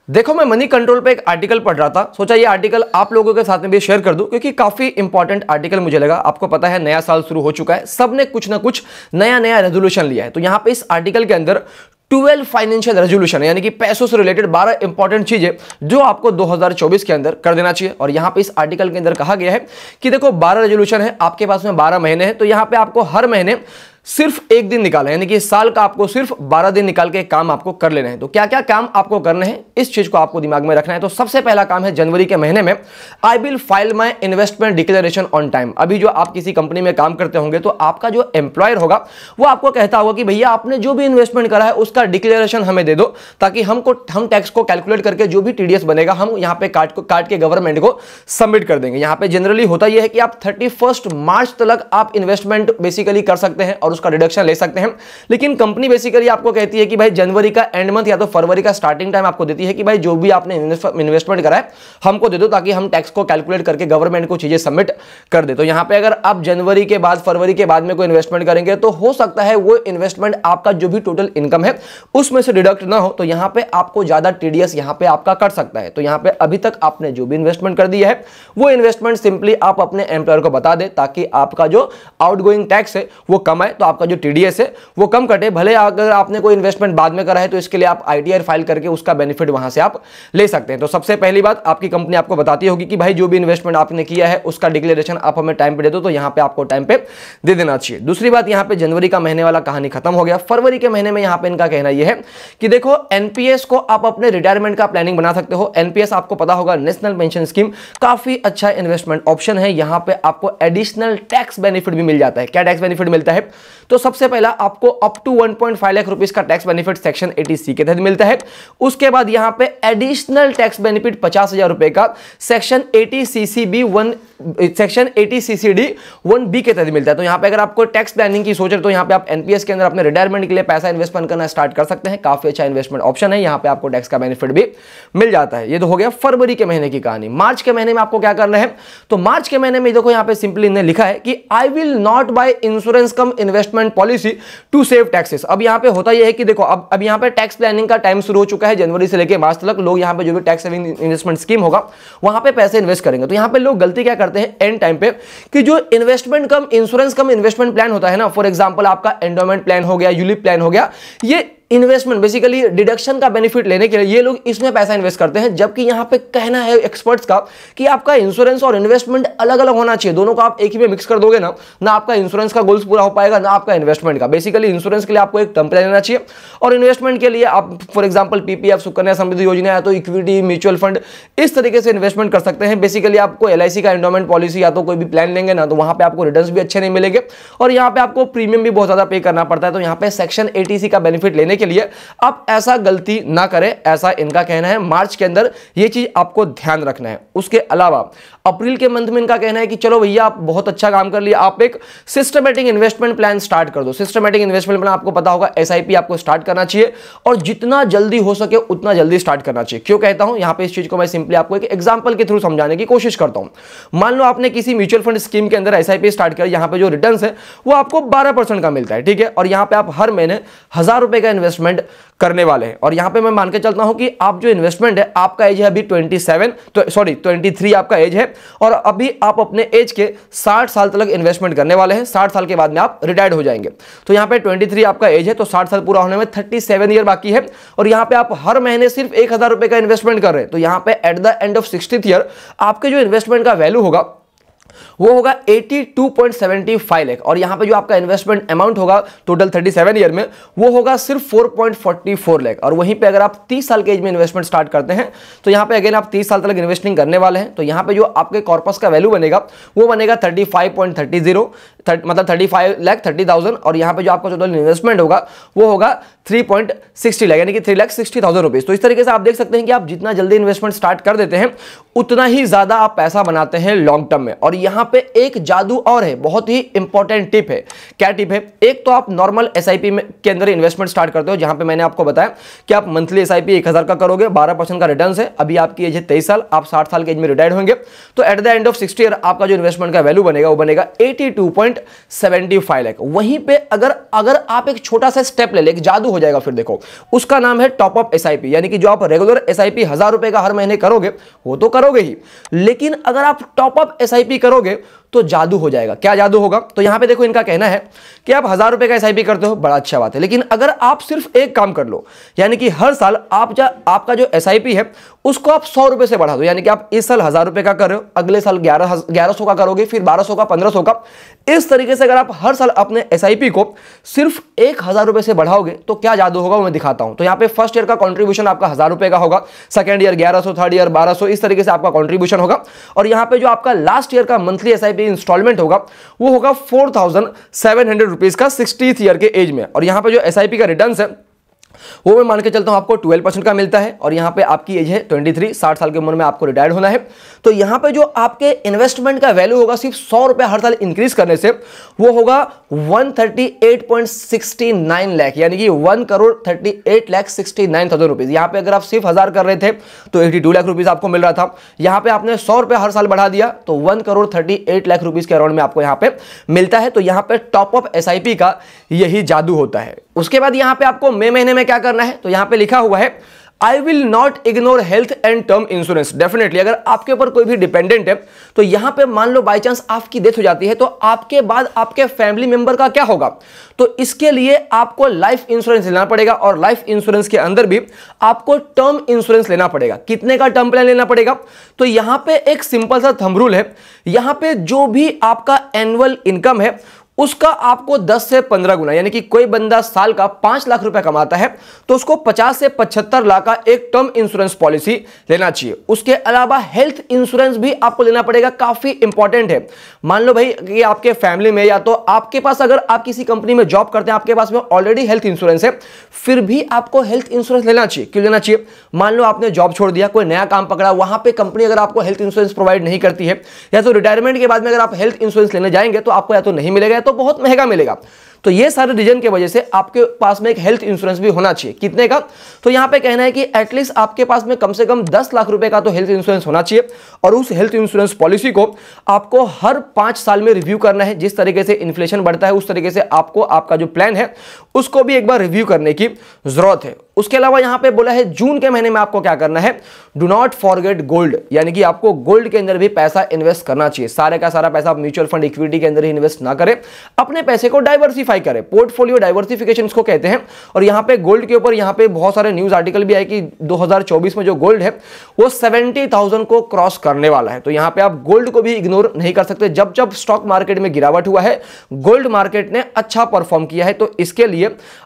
देखो, मैं money control पे एक आर्टिकल पढ़ रहा था, सोचा ये आर्टिकल आप लोगों के साथ में भी शेयर कर दूं क्योंकि काफी इंपॉर्टेंट आर्टिकल मुझे लगा। आपको पता है नया साल शुरू हो चुका है, सबने कुछ ना कुछ नया नया रेजोल्यूशन लिया है। तो यहां पे इस आर्टिकल के अंदर 12 फाइनेंशियल रेजोल्यूशन यानी कि पैसों से रिलेटेड 12 इंपॉर्टेंट चीजें जो आपको 2024 के अंदर कर देना चाहिए। और यहां पे इस आर्टिकल के अंदर कहा गया है कि देखो 12 रेजोल्यूशन है, आपके पास में 12 महीने हैं, तो यहां पे आपको हर महीने सिर्फ एक दिन निकालना है, यानी कि इस साल का आपको सिर्फ 12 दिन निकाल के काम आपको कर लेने हैं। तो क्या क्या काम आपको करने हैं, इस चीज को आपको दिमाग में रखना है। तो सबसे पहला काम है जनवरी के महीने में I will file my investment declaration on time. अभी जो आप किसी कंपनी में काम करते होंगे तो आपका जो एम्प्लॉयर होगा वो आपको कहता होगा कि भैया आपने जो भी इन्वेस्टमेंट करा है उसका डिक्लेरेशन हमें दे दो, ताकि हम टैक्स को कैलकुलेट करके जो भी टीडीएस बनेगा हम यहाँ पे काट के गवर्नमेंट को सबमिट कर देंगे। यहाँ पे जनरली होता यह है कि आप 31 मार्च तक आप इन्वेस्टमेंट बेसिकली कर सकते हैं और उसका डिडक्शन ले सकते हैं। लेकिन कंपनी बेसिकली आपको कहती है कि भाई जनवरी का एंड मंथ या तो फरवरी का स्टार्टिंग टाइम आपको देती है कि भाई जो भी आपने इन्वेस्टमेंट करा है हमको दे दो, ताकि हम टैक्स को कैलकुलेट करके गवर्नमेंट को चीजें सबमिट कर दे। तो यहां पे अगर आप जनवरी के बाद फरवरी के बाद में कोई इन्वेस्टमेंट करेंगे तो हो सकता है वो इन्वेस्टमेंट आपका जो भी टोटल इनकम है उसमें से डिडक्ट ना हो, तो यहां पे आपको ज्यादा टीडीएस यहां पे आपका कट सकता है। तो यहां पे अभी तक आपने जो भी इन्वेस्टमेंट कर दिया है वो इन्वेस्टमेंट सिंपली आप अपने एम्प्लॉयर को बता दे, ताकि आपका जो आउटगोइंग टैक्स है वो कम आए, तो आपका जो टीडीएस है वो कम कटे। भले अगर आपने कोई इन्वेस्टमेंट बाद में करा है तो इसके लिए आप आईटीआर फाइल करके उसका बेनिफिट वहां से आप ले सकते हैं। तो सबसे पहली बात आपकी कंपनी आपको बताती होगी कि भाई जो भी इन्वेस्टमेंट आपने किया है उसका डिक्लेरेशन आप हमें टाइम पे दे दो, तो यहां पे आपको टाइम पे दे देना चाहिए। दूसरी बात, यहां पे जनवरी का महीने वाला कहानी खत्म हो गया। फरवरी के महीने में यहां पे इनका कहना यह है कि देखो एनपीएस को आप अपने रिटायरमेंट का प्लानिंग बना सकते हो। एनपीएस आपको पता होगा नेशनल पेंशन स्कीम, काफी अच्छा इन्वेस्टमेंट ऑप्शन है। यहां पे आपको एडिशनल टैक्स बेनिफिट भी मिल जाता है। क्या टैक्स बेनिफिट मिलता है? तो सबसे पहला आपको अप टू 1.5 लाख रुपीस का टैक्स बेनिफिट सेक्शन 80C के तहत मिलता है। उसके बाद यहां पे एडिशनल टैक्स बेनिफिट 50,000 रुपए का सेक्शन 80CCD 1B के तहत मिलता है। तो यहां पे अगर आपको टैक्स प्लानिंग की सोच है तो यहां पे आप एनपीएस के अंदर अपने रिटायरमेंट के लिए पैसा इन्वेस्टमेंट करना स्टार्ट कर सकते हैं। काफी अच्छा इन्वेस्टमेंट ऑप्शन है, यहां पे आपको टैक्स का बेनिफिट भी मिल जाता है। ये तो हो गया फरवरी के महीने की कहानी। मार्च के महीने में आपको क्या करना है? तो मार्च के महीने में देखो यहां पे सिंपली इन्होंने लिखा है कि I will not buy insurance cum investment policy to save taxes. अब यहां पे होता यह है कि देखो अब यहां पे टैक्स प्लानिंग का टाइम शुरू हो चुका है। जनवरी से लेकर मार्च तक लोग यहां पे जो भी टैक्स सेविंग इन्वेस्टमेंट स्कीम होगा वहां पे पैसे इन्वेस्ट करेंगे। तो यहां पे लोग गलती क्या करते हैं एंड टाइम पे कि जो इन्वेस्टमेंट कम इंश्योरेंस कम इन्वेस्टमेंट प्लान होता है ना, फॉर एग्जांपल आपका एंडोमेंट प्लान हो गया, यूलिप प्लान हो गया, ये इन्वेस्टमेंट बेसिकली डिडक्शन का बेनिफिट लेने के लिए ये लोग इसमें पैसा इन्वेस्ट करते हैं। जबकि यहां पे कहना है एक्सपर्ट्स का कि आपका इंश्योरेंस और इन्वेस्टमेंट अलग अलग होना चाहिए। दोनों को आप एक ही में मिक्स कर दोगे ना आपका इंश्योरेंस का गोल्स पूरा हो पाएगा ना आपका इन्वेस्टमेंट का। बेसिकली इंश्योरेंस के लिए आपको एक टर्म प्लान लेना चाहिए और इन्वेस्टमेंट के लिए आप for example PPF, Sukanya Samriddhi योजना या तो इक्विटी, म्यूचुअल फंड, इस तरीके से इन्वेस्टमेंट कर सकते हैं। बेसिकली आपको एलआईसी का एंडोमेंट पॉलिसी या तो कोई भी प्लान लेंगे ना तो वहां पे आपको रिटर्न्स भी अच्छे नहीं मिलेंगे और यहाँ पे आपको प्रीमियम भी बहुत ज्यादा पे करना पड़ता है। तो यहाँ पे सेक्शन 80C का बेनिफिट लेने के लिए आप ऐसा गलती ना करें, ऐसा इनका कहना है। मार्च के अंदर ये चीज आपको ध्यान रखना है। उसके अलावा अप्रैल के मंथ में इनका कहना है कि चलो भैया आप बहुत अच्छा काम कर लिया, आप एक सिस्टमैटिक इन्वेस्टमेंट प्लान स्टार्ट कर दो। सिस्टमैटिक इन्वेस्टमेंट प्लान आपको पता होगा एसआईपी आपको स्टार्ट करना चाहिए और जितना जल्दी हो सके उतना जल्दी स्टार्ट करना चाहिए। क्यों कहता हूं? यहां पे इस चीज को मैं सिंपली आपको एक एग्जांपल के थ्रू समझाने की कोशिश करता हूं। मान लो आपने किसी म्यूचुअल फंड स्कीम के अंदर एसआईपी स्टार्ट किया, यहां पे जो रिटर्न है वो आपको 12% का मिलता है, ठीक है, और यहां पे आप हर महीने 1,000 रुपए का इन्वेस्टमेंट करने वाले हैं। और यहां पे मैं मान के चलता हूं कि आप जो इन्वेस्टमेंट है, आपका एज है अभी 23 आपका एज है और अभी आप अपने एज के 60 साल तक इन्वेस्टमेंट करने वाले हैं। 60 साल के बाद में आप रिटायर्ड हो जाएंगे। तो यहां पे 23 आपका एज है, तो 60 साल पूरा होने में 37 ईयर बाकी है और यहां पे आप हर महीने सिर्फ 1,000 रुपए का इन्वेस्टमेंट कर रहे हैं। तो यहां पे at the end of 60th year आपके जो इन्वेस्टमेंट का वैल्यू होगा वो होगा 82.75 लाख और यहां पे जो आपका इन्वेस्टमेंट अमाउंट होगा टोटल 37 ईयर में वो होगा सिर्फ 4.44 लाख। और वहीं पे अगर आप 30 साल के एज में इन्वेस्टमेंट स्टार्ट करते हैं तो यहां पे अगेन आप 30 साल तक इन्वेस्टिंग करने वाले हैं। तो यहां पे जो आपके कॉर्पस का वैल्यू बनेगा वो बनेगा 35.30 मतलब 35,30,000 और यहां पे जो आपका टोटल इन्वेस्टमेंट होगा वो होगा 3.60 लाख यानी कि 3,60,000 रुपीज। तो इस तरीके से आप देख सकते हैं कि आप जितना जल्दी इन्वेस्टमेंट स्टार्ट कर देते हैं उतना ही ज्यादा आप पैसा बनाते हैं लॉन्ग टर्म में। और यहां पे एक जादू और है, बहुत ही इंपॉर्टेंट टिप है। क्या टिप है? एक तो आप नॉर्मल एसआईपी के अंदर इन्वेस्टमेंट स्टार्ट करते हो, जहां पे मैंने आपको बताया कि आप मंथली एसआईपी 1,000 का करोगे, 12% का रिटर्न है। अभी आपकी एज है 23 साल, आप 60 साल के एज में रिटायर्ड होंगे। तो at the end of 60 year आपका जो इन्वेस्टमेंट का वैल्यू बनेगा वो बनेगा 82.75 1.75 लाख। वहीं पे अगर आप एक छोटा सा स्टेप ले ले, एक जादू हो जाएगा फिर देखो, उसका नाम है टॉप अप एसआईपी, यानी कि जो आप रेगुलर एसआईपी 1000 रुपए का हर महीने करोगे वो तो करोगे ही, लेकिन अगर आप टॉप अप एसआईपी करोगे तो जादू हो जाएगा। क्या जादू होगा? तो यहां पे देखो इनका कहना है कि आप 1000 रुपए का एसआईपी करते हो, बड़ा अच्छा बात है, लेकिन अगर आप सिर्फ एक काम कर लो, यानी कि हर साल आपका जो एसआईपी है उसको आप 100 रुपए से बढ़ा दो, यानी कि आप इस साल 1000 रुपए का कर रहे हो, अगले साल 1100 का करोगे, फिर 1200 का, 1500 का। इस तरीके से अगर आप हर साल अपने एसआईपी को सिर्फ 1000 रुपए से बढ़ाओगे तो क्या जादू होगा वो मैं दिखाता हूं। तो यहां पे फर्स्ट ईयर का कंट्रीब्यूशन आपका 1000 रुपए का होगा, सेकंड ईयर 1100, थर्ड ईयर 1200, इस तरीके से आपका कंट्रीब्यूशन होगा। और यहां पे जो आपका लास्ट ईयर का मंथली एसआईपी इंस्टॉलमेंट होगा वो होगा 4700 रुपीज का 60th ईयर के एज में। और यहां पे जो एसआईपी का रिटर्न है वो मैं मान के चलता हूं आपको 12% का मिलता है। और यहां पे आपकी एज है 23, 60 साल की उम्र में आपको रिटायर्ड होना है। तो यहां पे जो आपके इन्वेस्टमेंट का वैल्यू होगा सिर्फ 100 रुपए हर साल इंक्रीज करने से वो होगा 138.69 लाख, यानी कि 1,38,69,000 रुपीज। यहां पे अगर आप सिर्फ 1000 कर रहे थे तो 82 लाख रुपीज आपको मिल रहा था। यहां पे आपने 100 रुपए हर साल बढ़ा दिया तो 1,38,00,000 रुपीज के अराउंड में आपको यहां पे मिलता है। तो यहां पे टॉप अप एसआईपी का यही जादू होता है। उसके बाद यहां पे आपको मई महीने में क्या करना है, तो यहां पे लिखा हुआ है आई will not ignore health and term insurance. Definitely अगर आपके ऊपर कोई भी डिपेंडेंट है तो यहां पे मान लो बाय चांस आपकी डेथ हो जाती है तो आपके बाद आपके फैमिली मेंबर का क्या होगा, तो इसके लिए आपको लाइफ इंश्योरेंस लेना पड़ेगा। और लाइफ इंश्योरेंस के अंदर भी आपको टर्म इंश्योरेंस लेना पड़ेगा। कितने का टर्म प्लान लेना पड़ेगा, तो यहां पे एक सिंपल सा थंब रूल है, यहां पे जो भी आपका एनुअल इनकम है उसका आपको 10 से 15 गुना, यानी कि कोई बंदा साल का 5 लाख रुपए कमाता है तो उसको 50 से 75 लाख का एक टर्म इंश्योरेंस पॉलिसी लेना चाहिए। उसके अलावा हेल्थ इंश्योरेंस भी आपको लेना पड़ेगा, काफी इंपॉर्टेंट है। मान लो भाई कि आपके फैमिली में या तो आपके पास, अगर आप किसी कंपनी में जॉब करते हैं आपके पास में ऑलरेडी हेल्थ इंश्योरेंस है, फिर भी आपको हेल्थ इंश्योरेंस लेना चाहिए। क्यों लेना चाहिए? मान लो आपने जॉब छोड़ दिया, कोई नया काम पकड़ा, वहां पे कंपनी अगर आपको हेल्थ इंश्योरेंस प्रोवाइड नहीं करती है, या तो रिटायरमेंट के बाद में अगर आप हेल्थ इंश्योरेंस लेने जाएंगे तो आपको या तो नहीं मिलेगा तो बहुत महंगा मिलेगा। तो ये सारे रीजन के वजह से आपके पास में एक हेल्थ इंश्योरेंस भी होना चाहिए। कितने का, तो यहां पे कहना है कि एटलीस्ट आपके पास में कम से कम 10 लाख रुपए का तो हेल्थ इंश्योरेंस होना चाहिए। और उस हेल्थ इंश्योरेंस पॉलिसी को आपको हर 5 साल में रिव्यू करना है। जिस तरीके से इन्फ्लेशन बढ़ता है उस तरीके से आपको आपका जो प्लान है उसको भी एक बार रिव्यू करने की जरूरत है। उसके अलावा यहां पे बोला है जून के महीने में आपको क्या करना है, डू नॉट फॉरगेट गोल्ड, यानी कि आपको गोल्ड के अंदर भी पैसा इन्वेस्ट करना चाहिए। सारे का सारा पैसा आप म्यूचुअल फंड इक्विटी के अंदर ही इन्वेस्ट ना करें, अपने पैसे को डाइवर्सिफाई करें। पोर्टफोलियो डाइवर्सिफिकेशन इसको कहते हैं। और यहां पे गोल्ड के ऊपर यहां पे बहुत सारे न्यूज आर्टिकल भी आए कि 2024 में जो गोल्ड है वो 70,000 को क्रॉस करने वाला है। तो यहां पे आप गोल्ड को भी इग्नोर नहीं कर सकते। जब जब स्टॉक मार्केट में गिरावट हुआ है, गोल्ड मार्केट ने अच्छा परफॉर्म किया है, तो इसके लिए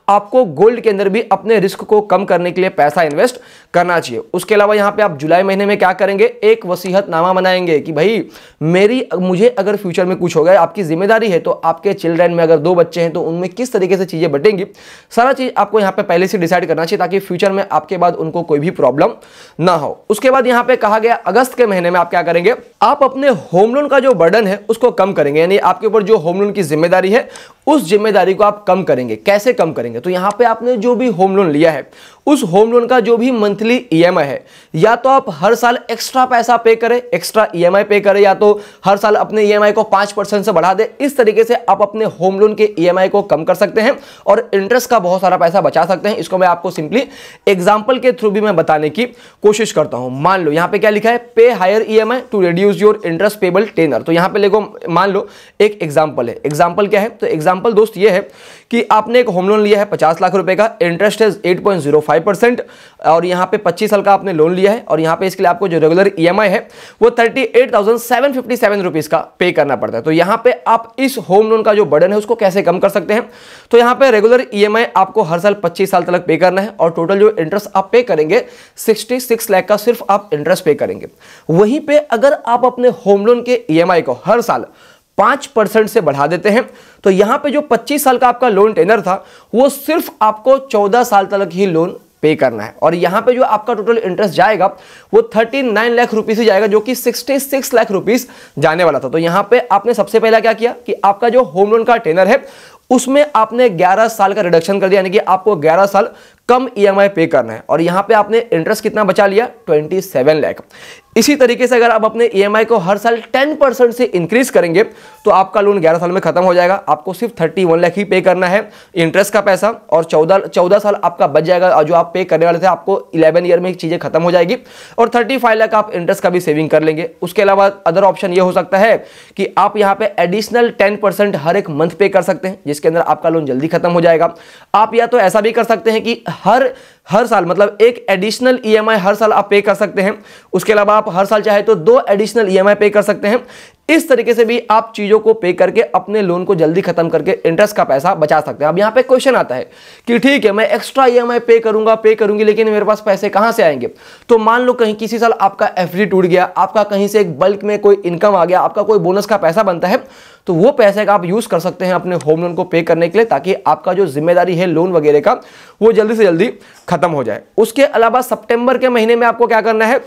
आपको गोल्ड के अंदर भी अपने रिस्क को कम करने के लिए पैसा इन्वेस्ट करना चाहिए। उसके अलावा यहां पे आप जुलाई महीने में क्या करेंगे, एक वसीयतनामा बनाएंगे कि भाई मुझे अगर फ्यूचर में कुछ हो गया, आपकी जिम्मेदारी है, तो आपके चिल्ड्रन में अगर 2 बच्चे हैं तो उनमें किस तरीके से चीजें बटेंगी, सारा चीज आपको यहां पे पहले से डिसाइड करना चाहिए ताकि फ्यूचर में आपके बाद उनको कोई भी प्रॉब्लम ना हो। उसके बाद यहां पे कहा गया अगस्त के महीने में आप क्या करेंगे, आप अपने होम लोन का जो बर्डन है उसको कम करेंगे, यानी आपके ऊपर जो होम लोन की जिम्मेदारी है उस जिम्मेदारी को आप कम करेंगे। कैसे कम करेंगे, तो यहां पे आपने जो भी होम लोन लिया है उस होम लोन का जो भी मंथली ईएमआई है, या तो आप हर साल एक्स्ट्रा पैसा पे करें, एक्स्ट्रा ईएमआई पे करें, या तो हर साल अपने ईएमआई को 5% से बढ़ा दे। इस तरीके से आप अपने होम लोन के ईएमआई को कम कर सकते हैं और इंटरेस्ट का बहुत सारा पैसा बचा सकते हैं। इसको मैं आपको सिंपली एग्जांपल के थ्रू भी मैं बताने की कोशिश करता हूं। मान लो यहां पे क्या लिखा है, pay higher EMI to reduce your interest payable tenure. तो यहां पे देखो, मान लो एक एग्जांपल है। एग्जांपल क्या है, तो एग्जांपल दोस्त ये है कि आपने एक होम लोन लिया है 50 लाख रुपए का, इंटरेस्ट है 8.05% और यहां पे 25 साल का आपने लोन लिया है और यहां पे इसके लिए आपको जो रेगुलर ईएमआई है वो 38,757 रुपीस का पे करना पड़ता है। तो यहां पे आप इस होम लोन का जो बर्डन है उसको कैसे कम कर सकते हैं, तो यहां पे रेगुलर ईएमआई आपको हर साल 25 साल तक पे करना है और टोटल जो इंटरेस्ट आप पे करेंगे 66 लाख का सिर्फ आप इंटरेस्ट पे करेंगे। वहीं पे अगर आप अपने होम लोन के ईएमआई को हर साल 5% से बढ़ा देते हैं तो यहां पे जो 25 साल का आपका लोन टेनर था वो सिर्फ आपको 14 साल तक ही लोन पे करना है। और यहां पे जो आपका टोटल इंटरेस्ट जाएगा वो 39 लाख रुपीस ही जाएगा, जो कि 66 लाख रुपीस जाने वाला था। तो यहां पे आपने सबसे पहला क्या किया कि आपका जो होम लोन का टेनर है उसमें आपने 11 साल का रिडक्शन कर दिया, यानी कि आपको 11 साल कम ईएमआई पे करना है, और यहां पे आपने इंटरेस्ट कितना बचा लिया, 27 लाख। इसी तरीके से अगर आप अपने ईएमआई को हर साल 10% से इंक्रीज करेंगे तो आपका लोन 11 साल में खत्म हो जाएगा। आपको सिर्फ 31 लाख ही पे करना है इंटरेस्ट का पैसा, और 14 साल आपका बच जाएगा। जो आप पे करने वाले थे आपको 11 ईयर में चीजें खत्म हो जाएगी, और 35 लाख आप इंटरेस्ट का भी सेविंग कर लेंगे। उसके अलावा अदर ऑप्शन ये हो सकता है कि आप यहाँ पे एडिशनल 10% हर एक मंथ पे कर सकते हैं, जिसके अंदर आपका लोन जल्दी खत्म हो जाएगा। आप या तो ऐसा भी कर सकते हैं कि हर साल मतलब एक एडिशनल ईएमआई हर साल आप पे कर सकते हैं। उसके अलावा आप हर साल चाहे तो 2 एडिशनल ईएमआई पे कर सकते हैं। इस तरीके से भी आप चीजों को पे करके अपने लोन को जल्दी खत्म करके इंटरेस्ट का पैसा बचा सकते हैं। अब यहां पे क्वेश्चन आता है कि ठीक है मैं एक्स्ट्रा ईएमआई पे करूंगी, लेकिन मेरे पास पैसे कहां से आएंगे। तो मान लो कहीं किसी साल आपका एफडी टूट गया, आपका कहीं से एक बल्क में कोई इनकम आ गया, आपका कोई बोनस का पैसा बनता है, तो वो पैसे का आप यूज कर सकते हैं अपने होम लोन को पे करने के लिए, ताकि आपका जो जिम्मेदारी है लोन वगैरह का वो जल्दी से जल्दी खत्म हो जाए। उसके अलावा सितंबर के महीने में आपको क्या करना है,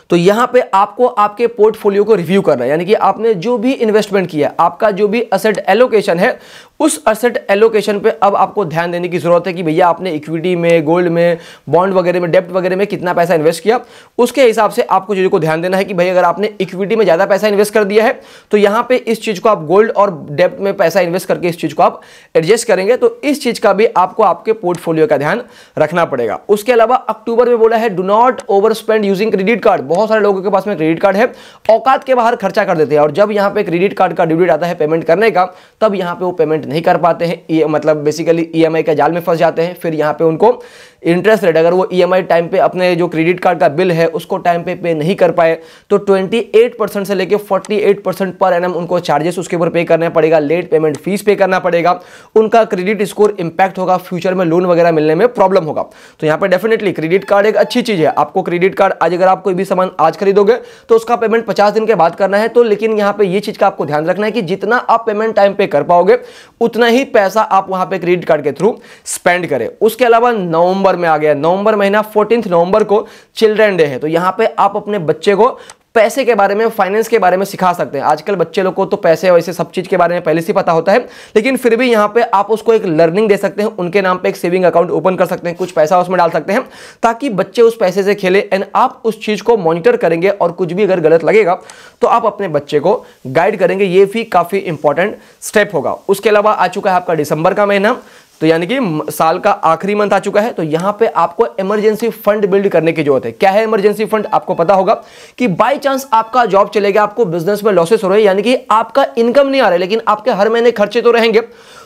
तो यहां पे आपको आपके पोर्टफोलियो को रिव्यू करना है, यानी कि आपने जो भी इन्वेस्टमेंट किया, आपका जो भी असेट एलोकेशन है, उस असेट एलोकेशन पे अब आपको ध्यान देने की जरूरत है कि भैया आपने इक्विटी में, गोल्ड में, बॉन्ड वगैरह में, डेब्ट वगैरह में कितना पैसा इन्वेस्ट किया। उसके हिसाब से आपको चीजों को ध्यान देना है कि भाई अगर आपने इक्विटी में ज्यादा पैसा इन्वेस्ट कर दिया है तो यहां पे इस चीज को आप गोल्ड और डेब्ट में पैसा इन्वेस्ट करके इस चीज को आप एडजस्ट करेंगे, तो इस चीज का भी आपको आपके पोर्टफोलियो का ध्यान रखना पड़ेगा। उसके अलावा अक्टूबर में बोला है do not over spend using credit card. बहुत सारे लोगों के पास में क्रेडिट कार्ड है, औकात के बाहर खर्चा कर देते हैं, और जब यहां पे क्रेडिट कार्ड का ड्यू डेट आता है पेमेंट करने का, तब यहां पे वो पेमेंट नहीं कर पाते हैं, ये मतलब बेसिकली ईएमआई के जाल में फंस जाते हैं। फिर यहां पे उनको इंटरेस्ट रेट, अगर वो ईएमआई टाइम पे अपने जो क्रेडिट कार्ड का बिल है उसको टाइम पे नहीं कर पाए तो 28% से लेके 48% पर एनम उनको चार्जेस उसके ऊपर पे करना पड़ेगा, लेट पेमेंट फीस पे करना पड़ेगा, उनका क्रेडिट स्कोर इंपैक्ट होगा, फ्यूचर में लोन वगैरह मिलने में प्रॉब्लम होगा। तो यहां पे डेफिनेटली क्रेडिट कार्ड एक अच्छी चीज है। आपको क्रेडिट कार्ड आज अगर आप कोई भी सामान आज खरीदोगे तो उसका पेमेंट 50 दिन के बाद करना है, तो लेकिन यहां पे ये चीज का आपको ध्यान रखना है कि जितना आप पेमेंट टाइम पे कर पाओगे उतना ही पैसा आप वहां पे क्रेडिट कार्ड के थ्रू स्पेंड करें। उसके अलावा नवंबर में आ गया, नवंबर महीना 14 नवंबर को चिल्ड्रन डे है, तो यहां पे आप अपने बच्चे को पैसे के बारे में, फाइनेंस के बारे में सिखा सकते हैं। आजकल बच्चे लोग को तो पैसे वैसे सब चीज के बारे में पहले से पता होता है, लेकिन फिर भी यहां पे आप उसको एक लर्निंग दे सकते हैं। उनके नाम पे एक सेविंग अकाउंट ओपन कर सकते हैं, कुछ पैसा उसमें डाल सकते हैं ताकि बच्चे उस पैसे से खेले, एंड आप उस चीज को मॉनिटर करेंगे और कुछ भी अगर गलत लगेगा तो आप अपने बच्चे को गाइड करेंगे। ये भी काफी इंपॉर्टेंट स्टेप होगा। उसके अलावा आ चुका है आपका दिसंबर का महीना, तो यानी कि साल का आखिरी मंथ आ चुका है, तो यहां पे आपको इमरजेंसी फंड बिल्ड करने की जरूरत है। क्या है इमरजेंसी फंड, आपको पता होगा कि बाय चांस आपका जॉब चलेगा, आपको बिजनेस में लॉसेस हो रहे हैं, यानी कि आपका इनकम नहीं आ रहा है लेकिन आपके हर महीने खर्चे तो रहेंगे,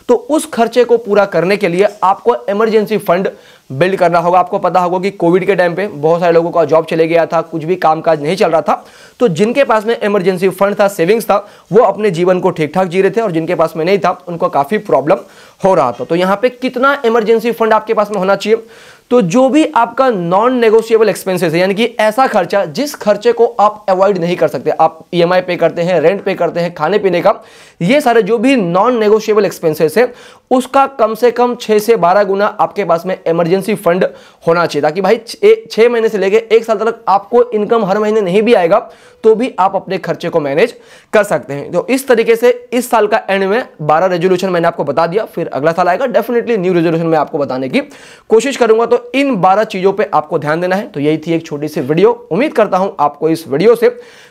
तो उस खर्चे को पूरा करने के लिए आपको इमरजेंसी फंड बिल्ड करना होगा। आपको पता होगा कि कोविड के टाइम पे बहुत सारे लोगों का जॉब चले गया था, कुछ भी कामकाज नहीं चल रहा था, तो जिनके पास में इमरजेंसी फंड था, सेविंग्स था, वो अपने जीवन को ठीक ठाक जी रहे थे, और जिनके पास में नहीं था उनको काफी प्रॉब्लम हो रहा था। तो यहां पे कितना इमरजेंसी फंड आपके पास में होना चाहिए, तो जो भी आपका नॉन नेगोशिएबल एक्सपेंसेस है, यानी कि ऐसा खर्चा जिस खर्चे को आप अवॉइड नहीं कर सकते, आप ईएमआई पे करते हैं, रेंट पे करते हैं, खाने पीने का, ये सारे जो भी नॉन नेगोशिएबल एक्सपेंसेस है उसका कम से कम 6 से 12 गुना आपके पास में इमरजेंसी फंड होना चाहिए, ताकि भाई 6 महीने से लेकर 1 साल तक आपको इनकम हर महीने नहीं भी आएगा तो भी आप अपने खर्चे को मैनेज कर सकते हैं। तो इस तरीके से इस साल का एंड में 12 रेजोल्यूशन मैंने आपको बता दिया, फिर अगला साल आएगा, डेफिनेटली न्यू रेजोल्यूशन में आपको बताने की कोशिश करूंगा। तो इन 12 चीजों पे आपको ध्यान देना है। तो यही थी एक छोटी सी वीडियो, उम्मीद करता हूं आपको इस वीडियो से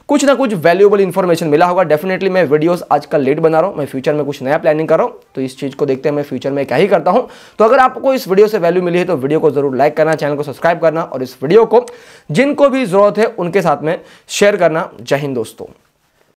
कुछ ना कुछ वैल्यूएबल इंफॉर्मेशन मिला होगा। डेफिनेटली मैं वीडियोस आजकल लेट बना रहा हूं, मैं फ्यूचर में कुछ नया प्लानिंग कर रहा हूं, तो इस चीज को देखते हैं मैं फ्यूचर में क्या ही करता हूं। तो अगर आपको इस वीडियो से वैल्यू मिली है तो वीडियो को जरूर लाइक करना, चैनल को सब्सक्राइब करना, और इस वीडियो को जिनको भी जरूरत है उनके साथ में शेयर करना। जय हिंद दोस्तों।